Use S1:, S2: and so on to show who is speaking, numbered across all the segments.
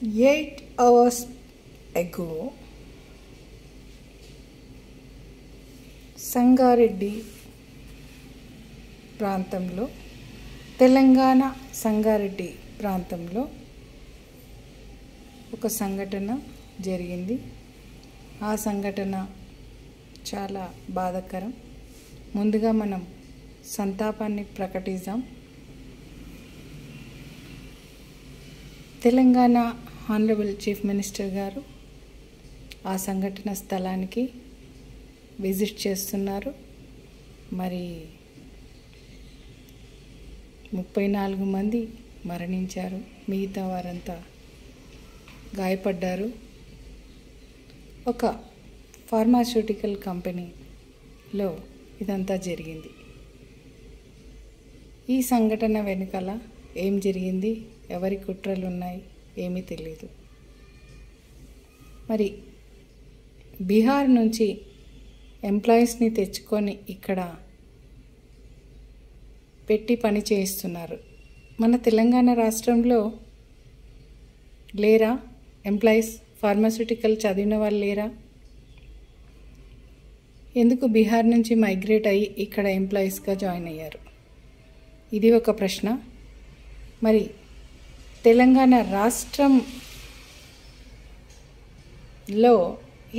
S1: 8 hours ago, Sangareddy ప్రాంతంలో, తెలంగాణ సంగారెడ్డి ప్రాంతంలో ఒక సంఘటన జరిగింది. ఆ సంఘటన చాలా బాధాకరం. ముందుగా మనం సంతాపాన్ని ప్రకటిద్దాం. తెలంగాణ ఆనరబుల్ చీఫ్ మినిస్టర్ గారు ఆ సంఘటన స్థలానికి విజిట్ చేస్తున్నారు. మరి 34 మంది మరణించారు, మిగతా వారంతా గాయపడ్డారు. ఒక ఫార్మాస్యూటికల్ కంపెనీలో ఇదంతా జరిగింది. ఈ సంఘటన వెనుకల ఏం జరిగింది, ఎవరి కుట్రలు ఉన్నాయి, ఏమీ తెలియదు. మరి బీహార్ నుంచి ఎంప్లాయీస్ని తెచ్చుకొని ఇక్కడ పెట్టి పని చేయిస్తున్నారు. మన తెలంగాణ రాష్ట్రంలో లేరా ఎంప్లాయీస్? ఫార్మాస్యూటికల్ చదివిన వాళ్ళు లేరా? ఎందుకు బీహార్ నుంచి మైగ్రేట్ అయ్యి ఇక్కడ ఎంప్లాయీస్గా జాయిన్ అయ్యారు? ఇది ఒక ప్రశ్న. మరి తెలంగాణ రాష్ట్రంలో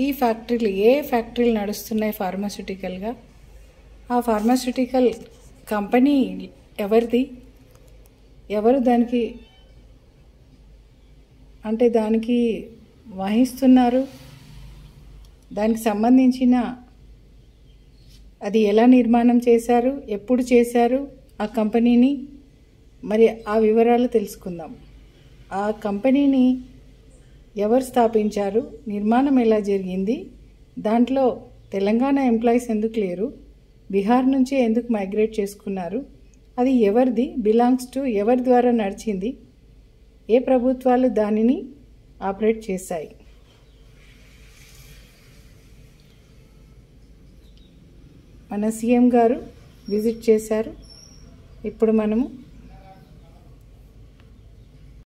S1: ఈ ఫ్యాక్టరీలు, ఏ ఫ్యాక్టరీలు నడుస్తున్నాయి ఫార్మాస్యూటికల్గా? ఆ ఫార్మాస్యూటికల్ కంపెనీ ఎవరిది? ఎవరు దానికి దానికి వహిస్తున్నారు? దానికి సంబంధించిన అది ఎలా నిర్మాణం చేశారు, ఎప్పుడు చేశారు ఆ కంపెనీని? మరి ఆ వివరాలు తెలుసుకుందాం. ఆ కంపెనీని ఎవరు స్థాపించారు, నిర్మాణం ఎలా జరిగింది, దాంట్లో తెలంగాణ ఎంప్లాయీస్ ఎందుకు లేరు, బీహార్ నుంచి ఎందుకు మైగ్రేట్ చేసుకున్నారు, అది ఎవరిది, బిలాంగ్స్ టు ఎవరి ద్వారా నడిచింది, ఏ ప్రభుత్వాలు దానిని ఆపరేట్ చేశాయి? మన సీఎం గారు విజిట్ చేశారు. ఇప్పుడు మనము